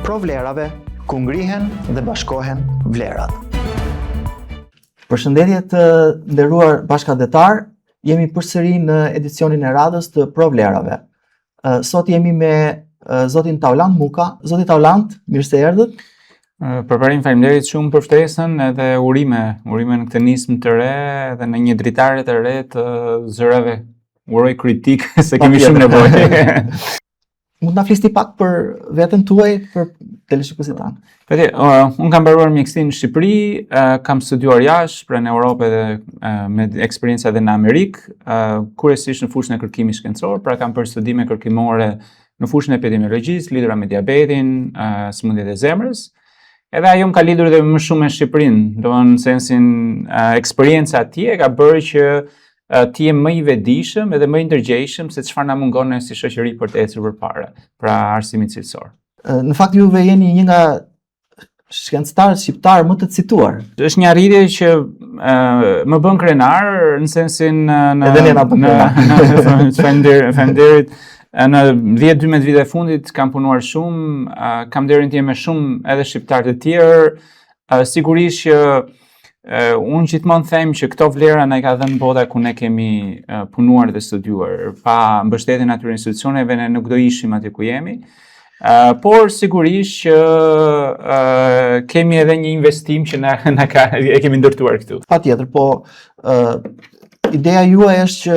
provlerave, ku ngrihen dhe bashkohen vlerat. Përshëndetje të nderuar bashkëdhetar, jemi përsëri në edicionin e radhës të provlerave. Sot jemi me zotin Taulant Muka. Zoti Taulant, mirë se erdhët. Përparim, faleminderit shumë për ftesën edhe urime në këtë nismë të re dhe në një dritare të re të zërave. Uroj kritik se kemi shumë nevojë. Mund na flisni pak për veten tuaj, për teleshikuesit tanë? Unë kam mbaruar mjekësinë në Shqipëri, kam studiuar jashtë, pra në Europë dhe me eksperjenca edhe në Amerikë, kryesisht në fushën e kërkimit shkencor, pra kam bërë studime kërkimore në fushën e epidemiologjisë, lidhura me diabetin, sëmundjet e zemrës. Edhe ajo më ka lidhur edhe më shumë me Shqipërinë, domethënë në sensin eksperjenca atje ka bërë që ti je më i vetëdijshëm edhe më i ndërgjegjshëm se çfarë na mungon ne si shoqëri për të ecur përpara, pra arsimit cilësor. Në fakt juve jeni një nga shkencëtarët shqiptar më të cituar. Është një arritje që më bën krenar në sensin faleminderit. Në 10-12 vite e fundit kam punuar shumë, kam nderin të jem me shumë edhe shqiptar të tjerë, sigurisht që unë gjithmonë them që këto vlera na i ka dhënë bota ku ne kemi punuar dhe studiuar. Pa mbështetjen e atyre institucioneve ne nuk do ishim aty ku jemi. Por sigurisht që kemi edhe një investim që e kemi ndërtuar këtu. Patjetër, po ideja juaj është që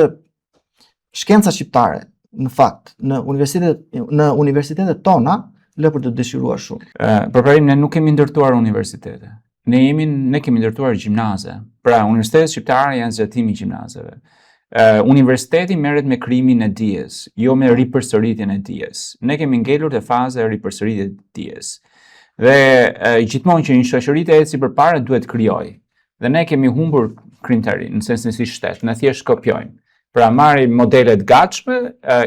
shkenca shqiptare, në fakt, në universitetet tona, lë për të dëshiruar shumë. Përparim, ne nuk kemi ndërtuar universitete. Ne kemi ndërtuar gjimnaze. Pra, universitetet shqiptare janë zgjatimi i gjimnazeve. Universiteti merret me krijimin e dijes, jo me ripërsëritjen e dijes. Ne kemi ngelur te faza e ripërsëritjes të dijes. Dhe gjithmonë që një shoqëri të ecë përpara duhet krijojë. Dhe ne kemi humbur krijimtarinë, në sensin si shtet, ne thjesht kopjojmë. Pra marrim modelet gatshme,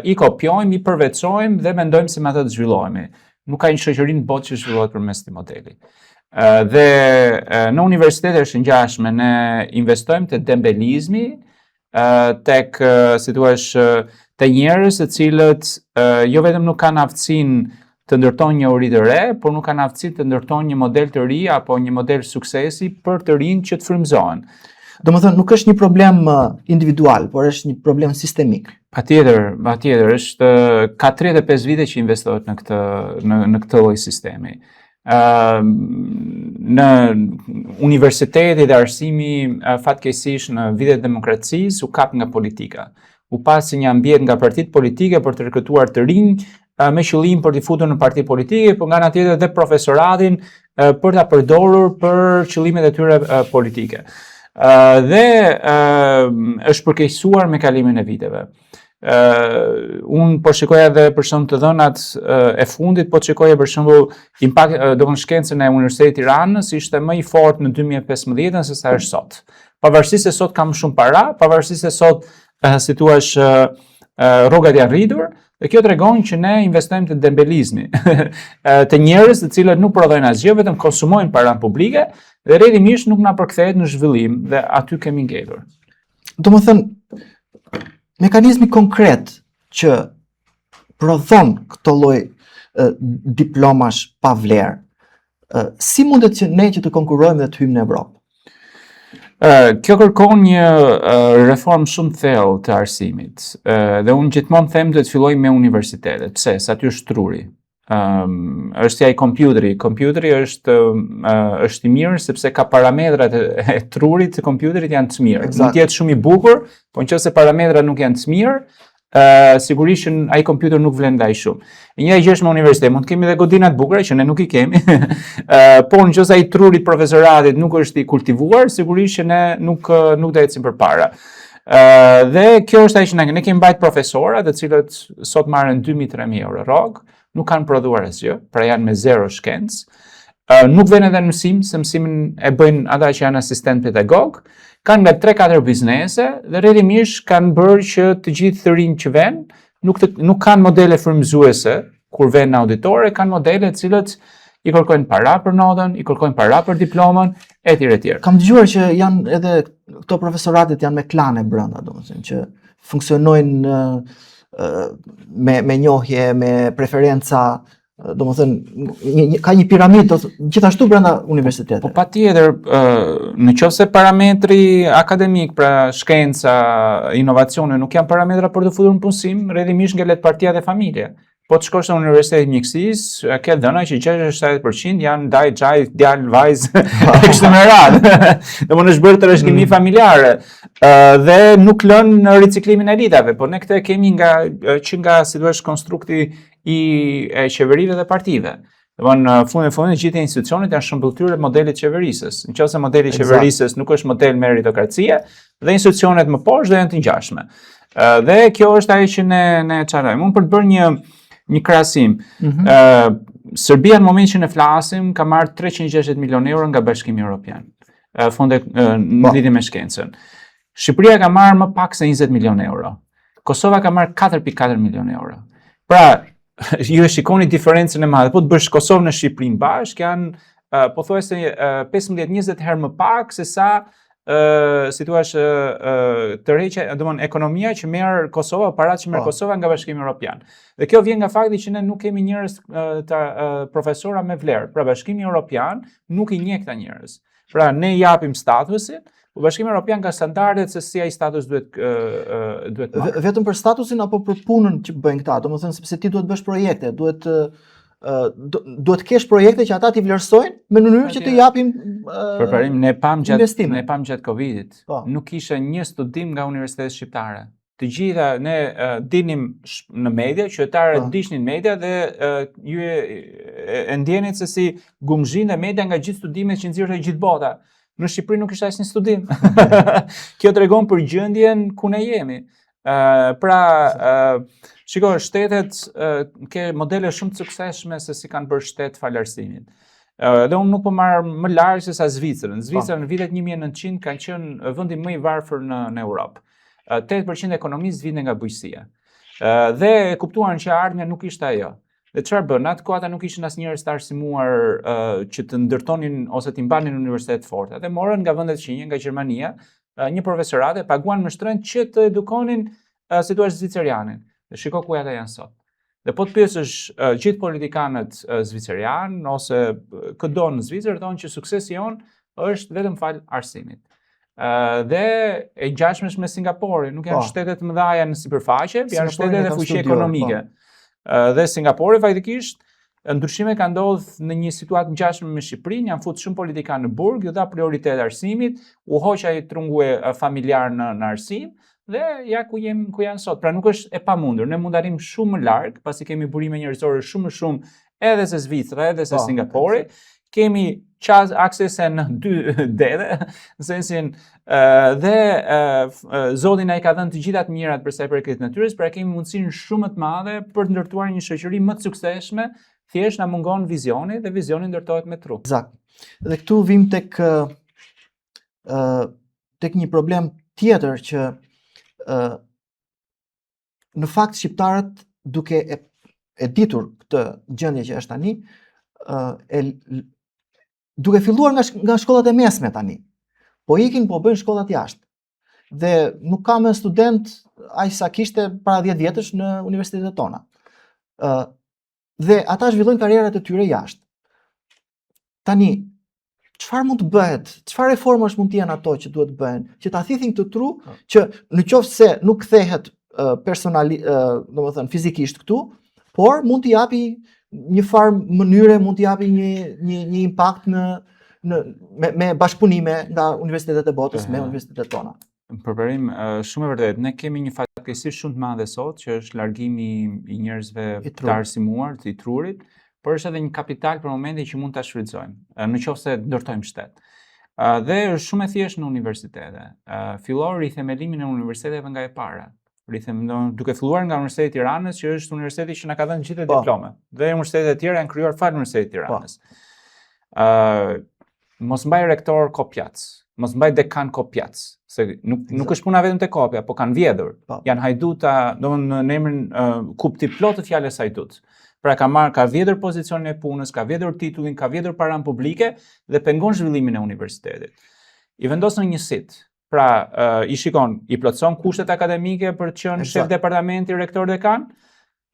i kopjojmë, i përveçojmë dhe mendojmë se me ato të zhvillohemi. Nuk ka një shoqëri në botë që zhvillohet përmes këtij modeli. Dhe në universitete është ngjashme, ne investojmë te dembelizmi, tek si thua te njerëz të cilët jo vetëm nuk kanë aftësinë të ndërtojnë një uri të re, por nuk kanë aftësinë të ndërtojnë një model të ri apo një model suksesi për të rinj që të frymëzohen. Domethënë nuk është një problem individual, por është një problem sistemik. Patjetër, është ka 35 vite që investohet në këtë lloj sistemi. Në universiteti dhe arsimi fatkeqësisht në vitet e demokracisë u kap nga politika. U pasi një ambient nga partitë politike për të rekrutuar të rinj me qëllim për të futur në parti politike, por nga ana tjetër dhe profesoratin për ta përdorur për qëllimet e tyre politike. Dhe është përkeqësuar me kalimin e viteve. Unë po shikoja edhe për shembull të dhënat e fundit, po shikoja për shembull shkencën e Universitetit të Tiranës ishte më i fortë në 2015 se sa është sot. Pavarësisht se sot kam shumë para, pavarësisht se sot si thua rrogat janë rritur, dhe kjo tregon që ne investojmë te dembelizmi, të njerëz të cilët nuk prodhojnë asgjë, vetëm konsumojnë paranë publike dhe rrjedhimisht nuk na përkthehet në zhvillim dhe aty kemi ngelur. Domethënë, mekanizmi konkret që prodhon këto lloj diplomash pa vlerë, si mundet që ne që të konkurrojmë dhe të hyjmë në Evropë? Kjo kërkon një reformë shumë thellë të arsimit. Dhe unë gjithmonë them duhet të fillojmë me universitetet. Pse? Sa aty është truri. Është si ai kompjuteri. Kompjuteri është i mirë sepse ka parametrat e trurit të kompjuterit janë të mirë. Mund të jetë shumë i bukur, por nëse parametrat nuk janë të mirë, sigurisht që ai kompjuter nuk vlen ndaj shumë. Një gjë është me universitet, mund të kemi edhe godina të bukura që ne nuk i kemi, por nëse ai truri i profesoratit nuk është i kultivuar, sigurisht që ne nuk do ecim përpara. Dhe kjo është ajo që ne kemi mbajt profesora, të cilët sot marrin 2.000-3.000 euro rrogë, nuk kanë prodhuar asgjë, pra janë me zero shkencë. Nuk vjen edhe në mësim, se mësimin e bëjnë ata që janë asistent pedagog, kanë nga 3-4 biznese dhe rrjedhimisht kanë bërë që të gjithë të rinj që vënë nuk kanë modele frymëzuese kur vënë në auditore, kanë modele të cilët i kërkojnë para për notën, i kërkojnë para për diplomën, etj. Kam dëgjuar që janë edhe këto profesoratet janë me klane brenda, domethënë që funksionojnë me njohje, me preferenca domethënë ka një piramidë gjithashtu brenda universiteteve. Po patjetër, në qoftë se parametri akademik, pra shkenca, inovacioni nuk janë parametra për të futur në punësim, rrjedhimisht ngelet partia dhe familja. Po të shkosh në Universitetin e Mjekësisë, ke dhëna që 67% janë daj, xhaj, djalë, vajzë, kështu me radhë. Domthonë është bërë trashëgimi familjare dhe nuk lën në riciklimin e elitave, por ne këtë kemi nga si thua konstrukti i qeverive dhe partive. Domthonë në fundin gjithë institucionet janë shëmbulltyrë modelit qeverisës. Nëse modeli i qeverisës nuk është model meritokracie, dhe institucionet më poshtë do janë të ngjashme. Dhe kjo është ajo që ne çarojmë. Unë për të bërë një krahasim. Serbia në moment që ne flasim ka marrë 360 milion euro nga Bashkimi Evropian. Fonde në lidhje me shkencën. Shqipëria ka marrë më pak se 20 milion euro. Kosova ka marrë 4.4 milion euro. Pra, ju e shikoni diferencën e madhe. Po të bësh Kosovën e Shqipërinë bashkë janë pothuajse 15-20 herë më pak se sa si thua tërheqja, domthonë ekonomia që merr Kosova, paratë që merr Kosova nga Bashkimi Evropian. Dhe kjo vjen nga fakti që ne nuk kemi njerëz profesora me vlerë. Pra Bashkimi Evropian nuk i njeh këta njerëz. Pra ne japim statusin, po Bashkimi Evropian ka standardet se si ai status duhet marrë. Vetëm për statusin apo për punën që bëjnë këta? Domethënë sepse ti duhet bësh projekte, duhet kesh projekte që ata t'i vlerësojnë me mënyrë që të japim përparim. Ne pam gjatë Covidit. Nuk ishte një studim nga universitetet shqiptare. Të gjitha ne dinim në media, qytetarët dishnin media dhe ju e ndjenit se si gumzhin e media nga gjithë studimet që nxirrte gjithë bota. Në Shqipëri nuk ishte asnjë studim. Kjo tregon për gjendjen ku ne jemi. Shiko, shtetet ke modele shumë të suksesshme se si kanë bërë shtet fal arsimit. Dhe unë nuk po marr më larg se sa Zvicrën. Zvicra në vitet 1900 kanë qenë vendi më i varfër në Europë. 8% e ekonomisë vinte nga bujqësia. Dhe e kuptuan që ardhmja nuk ishte ajo. Dhe çfarë bën? Atë kohë ata nuk ishin asnjëherë të arsimuar që të ndërtonin ose të mbanin universitet forte. Dhe morën nga vendet qinje, nga Gjermania, një profesorate, paguan më shtrenjtë që të edukonin si thua zvicerianin. Dhe shiko ku ata janë sot. Dhe po të pyesësh gjithë politikanët zvicerian ose këdo në Zvicër thonë që suksesi jon është vetëm fal arsimit. Dhe e ngjashme me Singapore, nuk janë shtete të mëdha në sipërfaqe, janë shtete dhe fuqi ekonomike. Dhe Singapore faktikisht ndryshime ka ndodhur në një situatë ngjashme me Shqipërinë, janë futur shumë politikanë në burg, ju dha prioritet arsimit, u hoq ai trungu familjar në arsim. Dhe ja ku janë sot. Pra nuk është e pamundur. Ne mund të arrijmë shumë më larg, pasi kemi burime njerëzore shumë më shumë edhe se Zvicra, edhe se Singapore. Kemi aksese në 2 dere, në sensin dhe Zoti na i ka dhënë të gjitha të mirat për sa i përket natyrës, pra kemi mundësinë shumë të madhe për të ndërtuar një shoqëri më të suksesshme, thjesht na mungon vizioni dhe vizioni ndërtohet me tru. Eksakt. Dhe këtu vim tek një problem tjetër që në fakt shqiptarët duke e ditur këtë gjendje që është tani, duke filluar nga shkollat e mesme tani, po ikin po bëjnë shkollat jashtë. Dhe nuk ka më student aq sa kishte para 10 vjetësh në universitetet tona. Dhe ata zhvillojnë karrierat e tyre jashtë. Tani, çfarë mund të bëhet? Çfarë reformash mund të jenë ato që duhet bëhen? Që ta thithin këtë tru, që në qoftë se nuk kthehet domethënë fizikisht këtu, por mund të japi një farë mënyre, mund të japi një impakt me bashkëpunime nga universitetet e botës me universitetet tona. Përparim, shumë e vërtet, ne kemi një fatkeqësi shumë të madhe sot, që është largimi i njerëzve të arsimuar, të i trurit, por është edhe një kapital për momentin që mund ta shfrytëzojmë, në qoftë se ndërtojmë shtet. Dhe është shumë e thjeshtë në universitete. Fillor rithemelimin e universiteteve nga e para. Duke filluar nga Universiteti i Tiranës, që është universiteti që na ka dhënë gjithë diplome. Dhe universitetet e tjera janë krijuar fal Universitetit të Tiranës. Mos mbaj rektor kopjac, mos mbaj dekan kopjac, se nuk është puna vetëm te kopja, po kanë vjedhur. Janë hajduta, domthonë në emrin kupti plot të fjalës hajdut. Pra ka vjedhur pozicionin e punës, ka vjedhur titullin, ka vjedhur paranë publike dhe pengon zhvillimin e universitetit. I vendos në një sit. Pra, i shikon, i plotëson kushtet akademike për të qenë shef departamenti, rektor dekan,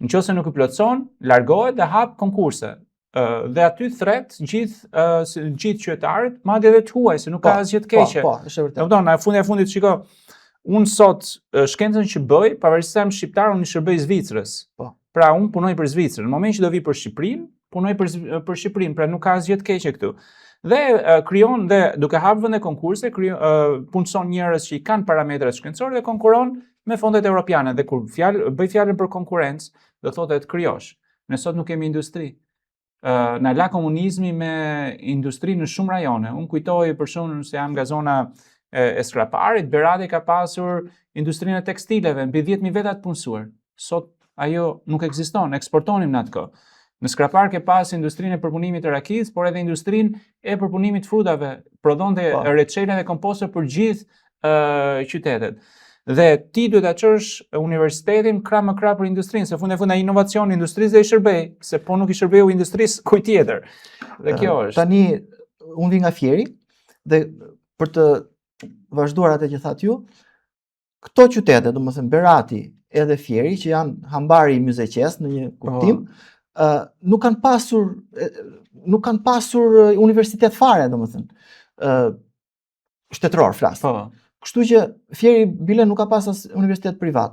Nëse nuk i plotson, largohet dhe hap konkurse. Dhe aty thret gjithë qytetarët, madje edhe të huaj, se nuk ka asgjë të keqe. Po, është vërtet. Kupton, në fundi e fundit shiko, unë sot shkencën që bëj, pavarësisht se jam shqiptar, unë i shërbej Zvicrës. Po. Pra unë punoj për Zvicrën. Në moment që do vi për Shqipërinë, punoj për Shqipërinë, pra nuk ka asgjë të keqe këtu. Dhe krijon dhe duke hapur vende konkurse, punëson njerëz që i kanë parametrat shkencore dhe konkuron me fondet europiane. Dhe kur bëj fjalën për konkurrencë, do thotë të krijosh. Ne sot nuk kemi industri. Na la komunizmi me industri në shumë rajone. Unë kujtoj për shembull se jam nga zona e Skraparit, Berati ka pasur industrinë e tekstileve, mbi 10.000 veta të punësuar. Sot ajo nuk ekziston, eksportonim në atë kohë. Në Skrapar ke pas industrinë e përpunimit të rakisë, por edhe industrinë e përpunimit të frutave, prodhonte reçele dhe komposte për gjithë qytetet. Dhe ti duhet ta çosh universitetin krah më krah për industrinë, se fund e fundit inovacioni industrisë dhe i shërbej, se po nuk i shërbeu industrisë kujt tjetër. Dhe kjo është. Tani unë vi nga Fieri dhe për të vazhduar atë që thatë ju, këto qytete, domethënë Berati edhe Fieri, që janë hambari i Myzeqes në një kuptim, nuk kanë pasur universitet fare, domethënë. Shtetëror flas. Po. Kështu që Fieri bile nuk ka pas as universitet privat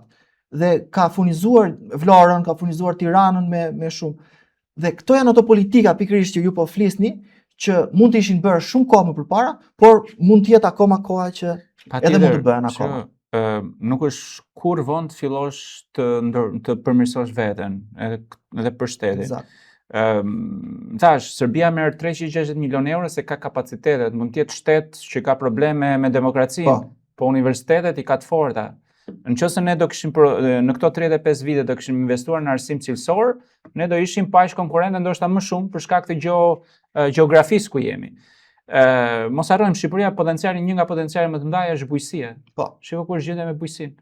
dhe ka furnizuar Vlorën, ka furnizuar Tiranën me shumë. Dhe këto janë ato politika pikërisht që ju po flisni, që mund të ishin bërë shumë kohë më përpara, por mund të jetë akoma koha që edhe mund të bëhen akoma. Nuk është kur vonë të fillosh të përmirësosh veten, edhe për shtetin. Thash, Serbia merr 360 milion euro se ka kapacitetet, mund të jetë shtet që ka probleme me demokracinë, po universitetet i ka të forta. Nëse ne do kishim në këto 35 vite do kishim investuar në arsim cilësor, ne do ishim paq konkurrentë ndoshta më shumë për shkak të gjeografisë ku jemi. Mos harrojmë, Shqipëria një nga potencialet më të mëdha është bujësia. Po. Shiko ku është gjendja me bujësinë.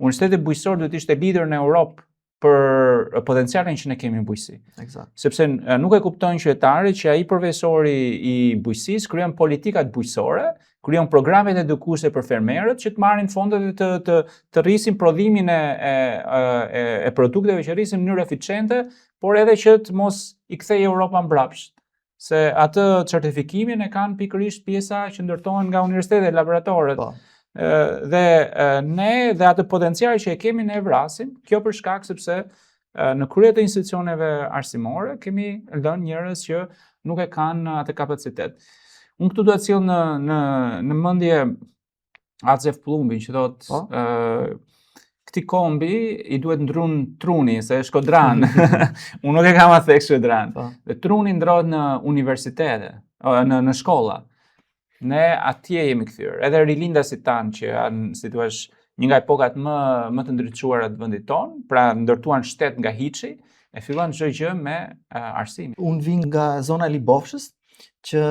Universiteti bujësor duhet të ishte lider në Europë për potencialin që ne kemi në bujësi. Eksakt. Sepse nuk e kuptojnë qytetarët që ai profesori i bujësisë krijon politikat bujësore, krijon programet edukuese për fermerët që të marrin fondet dhe të rrisin prodhimin e produkteve që rrisin në mënyrë eficiente, por edhe që të mos i kthejë Europa mbrapsht. Se atë certifikimin e kanë pikërisht pjesa që ndërtohen nga universitetet, laboratorët. Po. Dhe ne dhe atë potencial që e kemi ne vrasim, kjo për shkak sepse në krye të institucioneve arsimore kemi lënë njerëz që nuk e kanë atë kapacitet. Unë këtu do të sjell në mendje Acef Plumbin që thotë këtij kombi i duhet ndrun truni se është kodran. Unë nuk e kam atë kodran. Dhe truni ndrohet në universitete, në shkolla. Ne atje jemi kthyer. Edhe rilindasit tanë që janë, si thua, një nga epokat më të ndriçuara të vendit tonë, pra ndërtuan shtet nga hiçi, e filluan çdo gjë me arsimin. Unë vi nga zona e Libofshës, që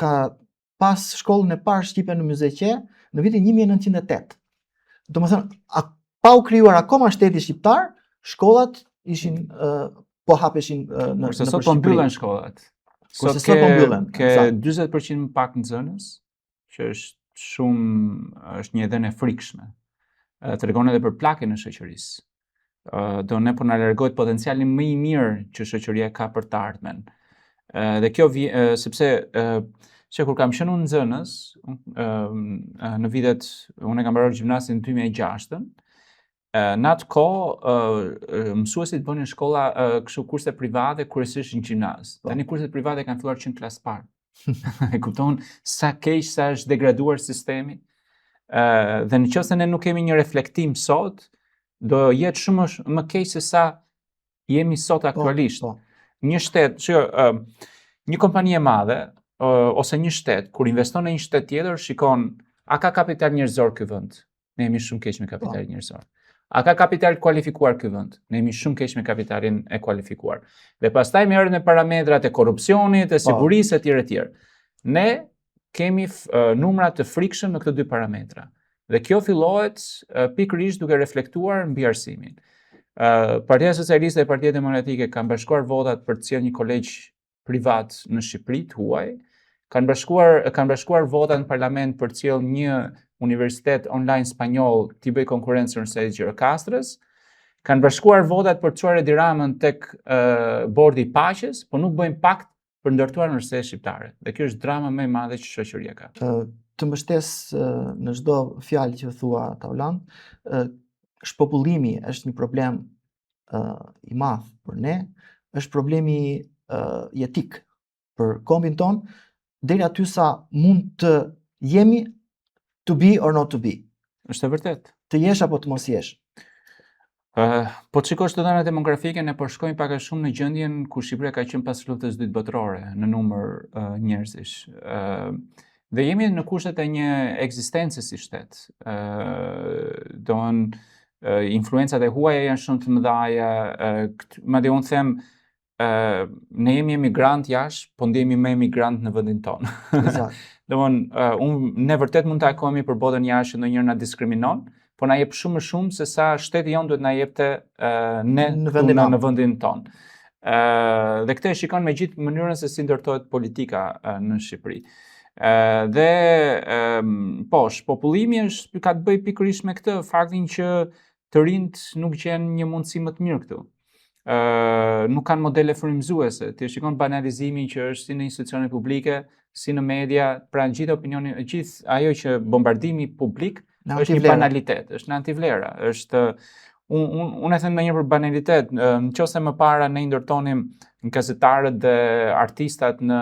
ka pas shkollën e parë shqipe në Myzeqe në vitin 1908. Domethënë, pa u krijuar akoma shteti shqiptar, shkollat ishin po hapeshin në Kurse sot po mbyllen shkollat. Sot ke 40% më pak nxënës, që është një dhënë e frikshme. Tregon edhe për plakjen e shoqërisë. Do ne po na largohet potenciali më i mirë që shoqëria ka për të ardhmen. Dhe kjo sepse që kur kam qenë unë nxënës, në vitet unë kam mbaruar gjimnazin në 2006-ën, në atë kohë mësuesit bënin shkolla kështu kurse private kryesisht në gjimnaz. Tani kurset private kanë filluar që në klasë parë. E kupton sa keq sa është degraduar sistemi. Dhe nëse ne nuk kemi një reflektim sot, do jetë shumë më keq se sa jemi sot aktualisht. Një shtet, një kompani e madhe ose një shtet kur investon në një shtet tjetër, shikon a ka kapital njerëzor ky vend. Ne jemi shumë keq me kapital njerëzor. A ka kapital kualifikuar ky vend? Ne jemi shumë keq me kapitalin e kualifikuar. Dhe pastaj merret me parametrat e korrupsionit, e sigurisë etj. Ne kemi numra të frikshëm në këto dy parametra. Dhe kjo fillohet pikërisht duke reflektuar mbi arsimin. Partia Socialiste dhe Partia Demokratike kanë bashkuar votat për të sjellë një kolegj privat në Shqipëri të huaj. Kanë bashkuar votat në parlament për të sjellë një universitet online spanjoll t'i bëj konkurrencë në Universitetit Gjirokastrës, Kanë bashkuar votat për të çuar Edi Ramën tek bordi i paqes, por nuk bëjnë pakt për ndërtuar universitetet shqiptare. Dhe kjo është drama më e madhe që shoqëria ka. Të mbështes në çdo fjalë që thua Taulant, shpopullimi është një problem i madh për ne, është problemi jetik për kombin ton, deri aty sa mund të jemi to be or not to be. Është e vërtet. Të jesh apo të mos jesh. Po të shikosh të dhënat demografike, ne po shkojmë pak a shumë në gjendjen ku Shqipëria ka qenë pas luftës së dytë botërore në numër njerëzish. Dhe jemi në kushtet e një ekzistence si shtet. Influencat e huaja janë shumë të mëdha, madje unë them ne jemi emigrant jashtë, po ndjehemi më emigrant në vendin tonë. Ne vërtet mund të takohemi për botën jashtë, ndonjëherë na diskriminon, po na jep shumë më shumë se sa shteti jon duhet na jepte ne në vendin tonë. Dhe këtë e shikon me gjithë mënyrën se si ndërtohet politika në Shqipëri. Shpopullimi ka të bëjë pikërisht me këtë faktin që të rinjt nuk gjen një mundësi më të mirë këtu. Nuk kanë modele frymëzuese. Ti shikon banalizimin që është si në institucione publike, si në media, pra në gjithë opinionin, gjithë ajo që bombardimi publik është një banalitet, është në antivlera, është unë e them ndonjëherë për banalitet, nëse më para ne ndërtonim gazetarët dhe artistat në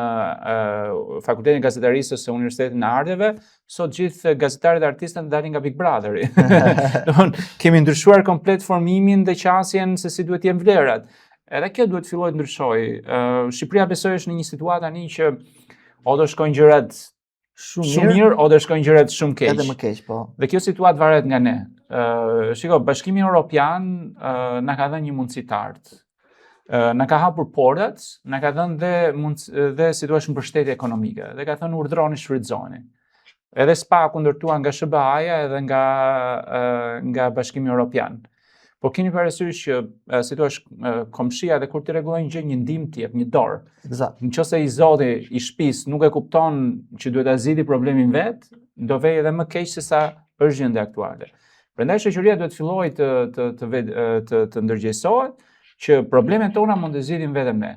Fakultetin e Gazetarisë ose Universitetin e Arteve, sot gjithë gazetarët dhe artistët dalin nga Big Brotheri. Kemi ndryshuar komplet formimin dhe qasjen se si duhet jenë vlerat. Edhe kjo duhet fillojë të ndryshojë. Shqipëria besoj është në një situatë tani që o do shkojnë gjërat shumë mirë, o do shkojnë gjërat shumë keq. Edhe më keq, po. Dhe kjo situatë varet nga ne. Shiko, Bashkimi Evropian na ka dhënë një mundësi të ardhë. Na ka hapur portat, na ka dhënë dhe si thua mbështetje ekonomike. Dhe ka thënë urdhroni, shfrytëzoni. Edhe SPA kundërtuar nga SBA-ja edhe nga Bashkimi Evropian. Po keni parasysh që si thua komshia dhe kur të rregullojnë gjë një ndihmë të jep, një dorë. Nëse i zoti i shtëpisë nuk e kupton që duhet ta zgjidhë problemin vet, do vej edhe më keq se sa është gjendja aktuale. Prandaj shoqëria duhet fillojë të ndërgjegjësohet që problemet tona mund të zgjidhim vetëm ne.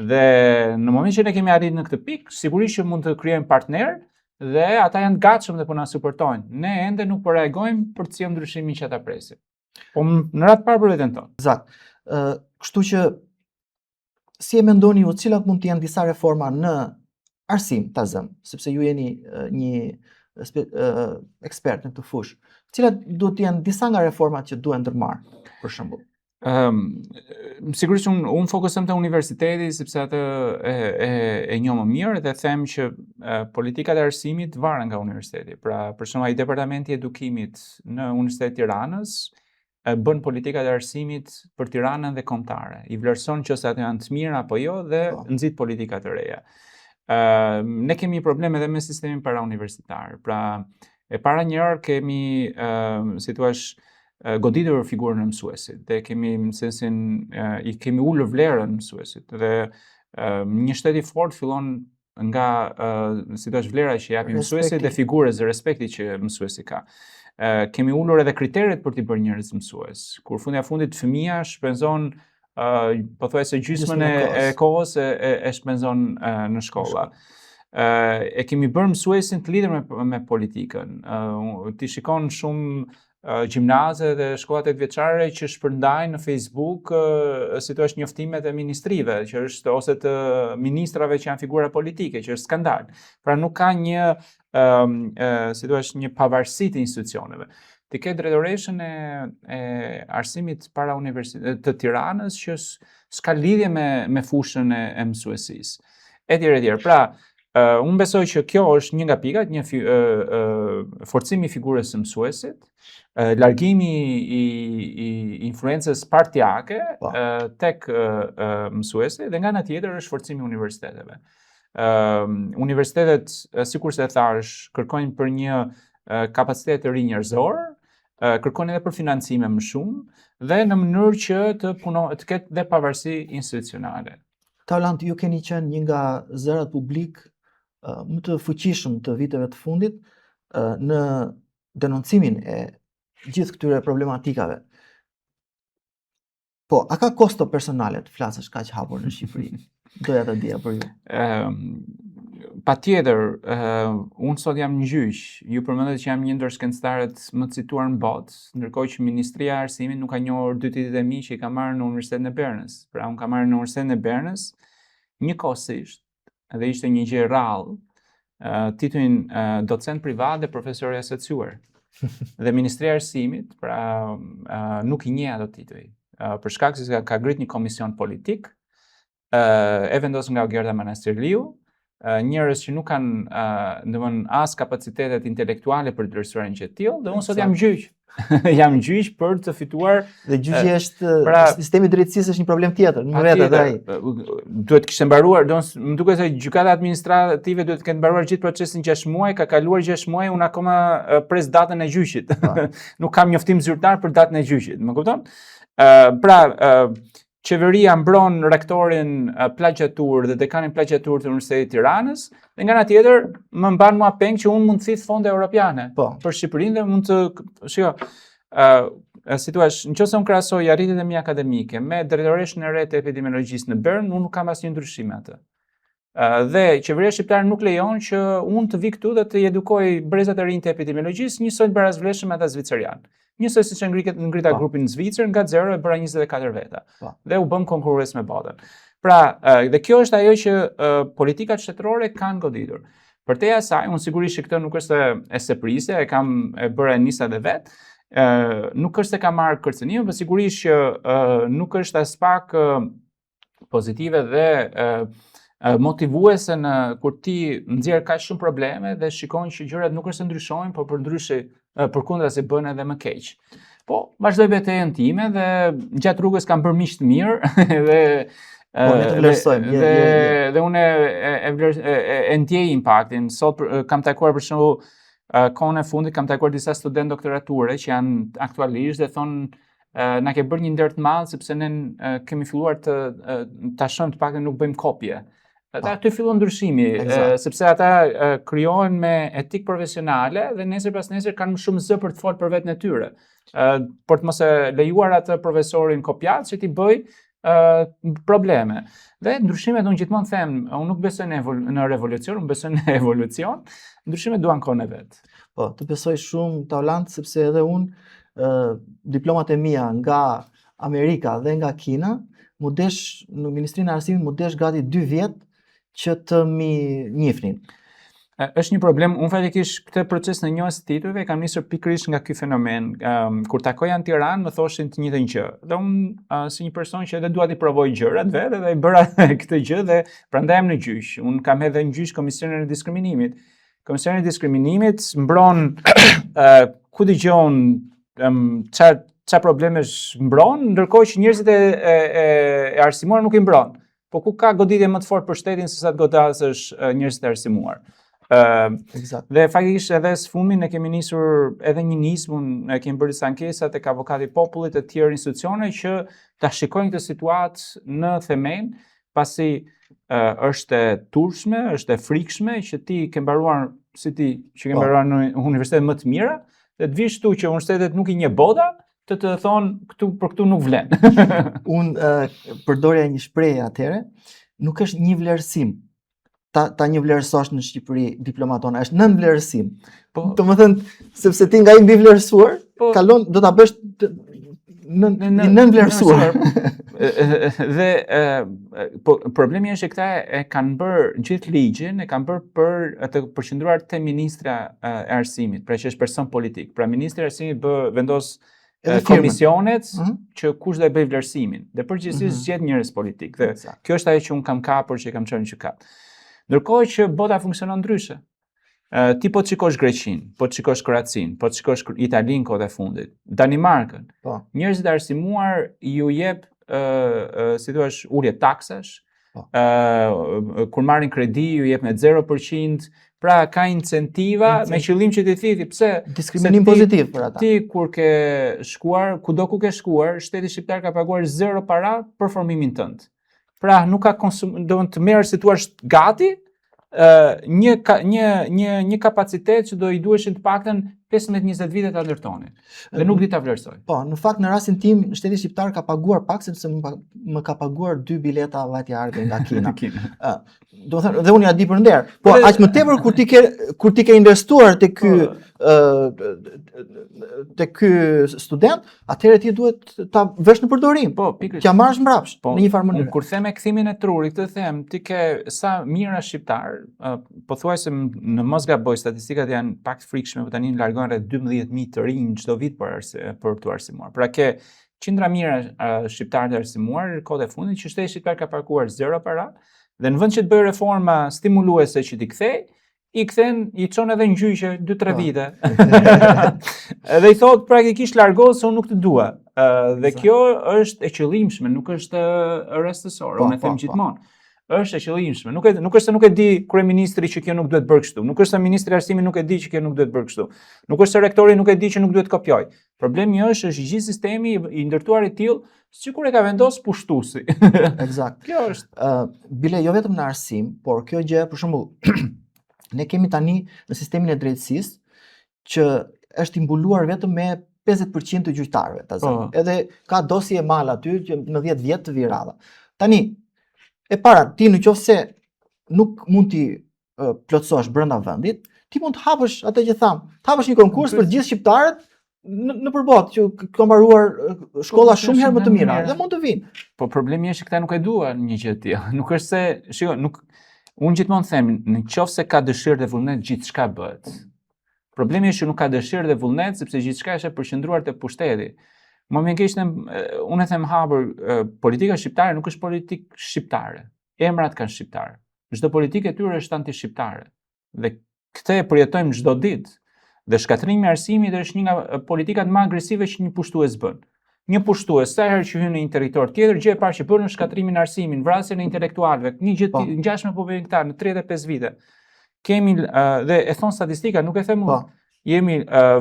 Dhe në momentin që ne kemi arritur në këtë pikë, sigurisht që mund të krijojmë partner dhe ata janë të gatshëm dhe po na suportojnë. Ne ende nuk po reagojmë për të sjellë ndryshimin që ata presin. Po në radhë parë për veten tonë. Eksakt. Kështu që si e mendoni ju, cilat mund të jenë disa reforma në arsim, ta zëm, sepse ju jeni një ekspert në këtë fushë. Cilat duhet të jenë disa nga reformat që duhen ndërmarrë, për shembull? Sigurisht unë fokusem te universiteti sepse atë e njoh më mirë dhe them që politikat e arsimit varen nga universiteti. Pra, për shembull, ai departamenti i edukimit në Universitetin e Tiranës bën politikat e arsimit për Tiranën dhe kombëtare. I vlerëson nëse ato janë të mira apo jo dhe nxit politika të reja. Ne kemi probleme edhe me sistemin parauniversitar. Pra, e para njëherë kemi si thua goditur figurën e mësuesit dhe kemi në sensin i kemi ulur vlerën e mësuesit dhe një shtet i fortë fillon nga si thua vlera që japi mësuesit dhe figurës dhe respekti që mësuesi ka. Kemi ulur edhe kriteret për t'i bërë njerëz mësues. Kur fundja fundit fëmia shpenzon pothuajse gjysmën e kohës e shpenzon në shkolla. E kemi bërë mësuesin të lidhur me politikën. Ti shikon shumë gjimnaze dhe shkollat 8-vjeçare që shpërndajnë në Facebook si thua njoftimet e ministrive, që është ose të ministrave që janë figura politike, që është skandal. Pra nuk ka një si thua një pavarësi të institucioneve. Ti ke drejtoreshën e arsimit para universitetit të Tiranës që s'ka lidhje me fushën e mësuesisë. Etj. Pra, unë besoj që kjo është një nga pikat, një forcimi i figurës së mësuesit, largimi i influencës partijake tek mësuesi dhe nga ana tjetër është forcimi i universiteteve. Universitetet, sikur se thash, kërkojnë për një kapacitet të ri njerëzor, kërkojnë edhe për financime më shumë dhe në mënyrë që të ketë dhe pavarësi institucionale. Taulant, ju keni qenë një nga zërat publik më të fuqishëm të viteve të fundit në denoncimin e gjithë këtyre problematikave. Po, a ka kosto personale të flasësh kaq hapur në Shqipëri? Doja të dija për ju. Patjetër, unë sot jam në gjyq. Ju përmendet që jam një ndër shkencëtarët më të cituar në botë, ndërkohë që Ministria e Arsimit nuk ka njohur dy ditët e mi që i ka marrë në Universitetin e Bernës. Pra, unë ka marrë në Universitetin e Bernës njëkohësisht, dhe ishte një gjë e rrallë, titullin docent privat dhe profesor i asociuar. Dhe Ministria e Arsimit, pra, nuk i njeh ato tituj. Për shkak se ka ngrit një komision politik, e vendosur nga Gerda Manastirliu, njerëz që nuk kanë domthon as kapacitetet intelektuale për të vlerësuar një gjë të tillë, dhe unë sot jam gjyq. Jam gjyq për të fituar. Dhe gjyqi është sistemi i drejtësisë është një problem tjetër, në rreth edhe ai. Duhet kishte mbaruar, më duket se gjykata administrative duhet të ketë mbaruar gjithë procesin 6 muaj, ka kaluar 6 muaj, unë akoma pres datën e gjyqit. Nuk kam njoftim zyrtar për datën e gjyqit, më kupton? Qeveria mbron rektorin plagjatur dhe dekanin plagjatur të Universitetit të Tiranës, dhe nga ana tjetër më mban mua peng që unë mund të thith fonde europiane për Shqipërinë dhe mund të si thua, nëse unë krahasoj arritjet e mia akademike me drejtoreshën e re të epidemiologjisë në Bern, unë nuk kam asnjë ndryshim atë. Dhe qeveria shqiptare nuk lejon që unë të vi këtu dhe të edukoj brezat e rinj të epidemiologjisë njësoj të barazvleshëm me ata zviceran. Njësoj siç e ngrita grupin në Zvicër, nga 0 e bëra 24 veta. Dhe u bëm konkurrues me botën. Pra, dhe kjo është ajo që politikat shtetërore kanë goditur. Përtej asaj, unë sigurisht që këtë nuk është e seprisja, e bëra e nisa dhe vet. Nuk është se ka marrë kërcënim, por sigurisht që nuk është as pak pozitive dhe motivuese kur ti nxjerr kaq shumë probleme dhe shikon që gjërat nuk është se ndryshojnë, por përkundrazi bën edhe më keq. Po, vazhdoj betejën time dhe gjatë rrugës kam bërë miq të mirë dhe unë e ndjej impaktin. Sot kam takuar për shembull kohën e fundit kam takuar disa studentë doktorature që janë aktualisht dhe thonë na ke bërë një nder të madh sepse ne kemi filluar ta shohim të paktën nuk bëjmë kopje. Ata aty fillon ndryshimi, sepse ata krijohen me etikë profesionale dhe nesër pas nesër kanë më shumë zë për të folur për veten e tyre. Por të mos e lejuar atë profesorin kopjat që t'i bëj probleme. Dhe ndryshimet unë gjithmonë them, unë nuk besoj në revolucion, unë besoj në evolucion, ndryshimet duan kohën e vet. Po, të besoj shumë Taulant, sepse edhe unë diplomat e mia nga Amerika dhe nga Kina, mu desh në Ministrinë e Arsimit, mu desh gati 2 vjet që të mi njihnin. Është një problem, unë fatikisht këtë proces në njohjes së titujve kam nisur pikërisht nga ky fenomen. Kur takoja në Tiranë më thoshin të njëjtën gjë. Dhe unë si një person që edhe dua të provoj gjërat vetë dhe i bëra këtë gjë dhe prandaj jam në gjyq. Unë kam edhe në gjyq Komisionin e Diskriminimit. Komisioni i Diskriminimit mbron ku dëgjon çfarë problemesh mbron, ndërkohë që njerëzit e arsimuar nuk i mbron. Po ku ka goditje më të fortë për shtetin se sa të godasësh njerëzit e arsimuar. Dhe faktikisht edhe së fundmi ne kemi nisur edhe një nismë, ne kemi bërë disa ankesa tek avokati i popullit e tjerë institucione që ta shikojnë këtë situatë në themel, pasi është e turpshme, është e frikshme që ti ke mbaruar si ti që ke mbaruar në universitete më të mira, dhe të vish këtu që universitetet nuk i njeh bota, të thonë për këtu nuk vlen. Unë përdorja një shprehje atëherë, nuk është një vlerësim. Ta një vlerësosh në Shqipëri diplomatona, është nën vlerësim. Do të thënë, sepse ti nga i mbi vlerësuar, kalon do ta bësh një nën vlerësuar. Dhe problemi është që këta e kanë bërë gjithë ligjin, e kanë bërë për të përqendruar te ministra e arsimit, pra që është person politik. Pra ministri i arsimit vendos komisionet që kush do e bëj vlerësimin. Dhe përgjithsisht zgjedh njerëz politik. Dhe kjo është ajo që un kam kapur që kam çënë në gjykat. Ndërkohë që bota funksionon ndryshe. Ti po të shikosh Greqinë, po të shikosh Kroacinë, po të shikosh Italinë kohët e fundit, Danimarkën. Njerëzit e arsimuar ju jep si thua ulje taksash. Kur marrin kredi ju jep me 0%. Pra ka incentiva me qëllim që ti thiti pse diskriminim pozitiv për ata. Ti kur ke shkuar, kudo ku ke shkuar, shteti shqiptar ka paguar 0 para për formimin tënd. Pra nuk ka do të merr si thua gati një kapacitet që do i duheshin të paktën 15-20 vite ta ndërtoni. Dhe nuk di ta vlerësoj. Po, në fakt në rastin tim shteti shqiptar ka paguar pak sepse më ka paguar 2 bileta vajtje ardhe nga Kina. Do të thënë dhe unë ja di për nder. Po aq më tepër kur ti ke investuar te ky student, atëherë ti duhet ta vesh në përdorim. Po, pikërisht. T'ja marrësh mbrapsht Po, në një farë mënyrë. kur them me kthimin e trurit, këtë them, ti ke sa mira shqiptar, pothuajse në mos gaboj statistikat janë pak të frikshme, por tani largohen rreth 12.000 të rinj çdo vit për të arsimuar. Pra ke qindra mira shqiptarë të arsimuar kohët e fundit që shteti shqiptar ka parkuar zero para dhe në vend që të bëjë reforma stimuluese që t'i kthej, i çon edhe në gjyqe 2-3 vite. Dhe i thot praktikisht largo se unë nuk të dua. Dhe kjo është e qëllimshme, nuk është rastësore, unë e them gjithmonë. Është e qëllimshme. Nuk është se nuk e di kryeministri që kjo nuk duhet bërë kështu. Nuk është se ministri i arsimit nuk e di që kjo nuk duhet bërë kështu. Nuk është se rektori nuk e di që nuk duhet kopjoj. Problemi është gjithë sistemi i ndërtuar i tillë sikur e ka vendosur pushtuesi. Eksakt. Kjo është. Bile jo vetëm në arsim, por kjo gjë për shembull ne kemi tani në sistemin e drejtësisë që është i mbuluar vetëm me 50% të gjyqtarëve, ta zëm. Edhe ka dosje mal aty që në 10 vjet të vi radha. Tani, e para, ti në qoftë se nuk mund t'i plotësosh brenda vendit, ti mund të hapësh atë që tham, të hapësh një konkurs për gjithë shqiptarët në përbot që kanë mbaruar shkolla shumë herë më të mira dhe mund të vinë. Po problemi është që këta nuk e duan një gjë të tillë. Nuk është se, shiko, unë gjithmonë them, në qoftë se ka dëshirë dhe vullnet, gjithçka bëhet. Problemi është që nuk ka dëshirë dhe vullnet sepse gjithçka është e përqendruar te pushteti. Më keq unë e them hapur, politika shqiptare nuk është politikë shqiptare. Emrat kanë shqiptar. Çdo politikë e tyre është anti-shqiptare. Dhe këtë e përjetojmë çdo ditë. Dhe shkatrimi i arsimit është një nga politikat më agresive që një pushtues bën. Një pushtues sa herë që hyn në një territor tjetër, gjë e parë që bën është shkatrimin e arsimit, vrasjen e intelektualëve. Një gjë të ngjashme po bëjnë këta në 35 vite. Kemi dhe e thon statistika, nuk e them unë. Jemi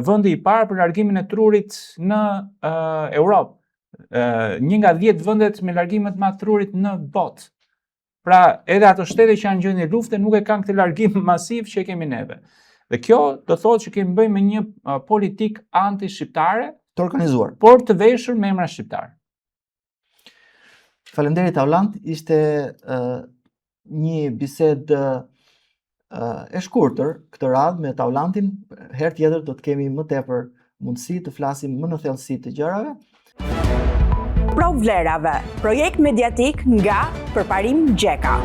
vendi i parë për largimin e trurit në Europë. Një nga 10 vendet me largim më të madh trurit në botë. Pra, edhe ato shtete që janë gjendje lufte nuk e kanë këtë largim masiv që e kemi neve. Dhe kjo do thotë që kemi bëjmë me një politikë anti-shqiptare të organizuar, por të veshur me emra shqiptar. Faleminderit Aulant, ishte një bisedë e shkurtër këtë radhë me Aulantin. Herë tjetër do të kemi më tepër mundësi të flasim më në thellësi të gjërave. Provlerave, projekt mediatik nga Përparim Gjeka.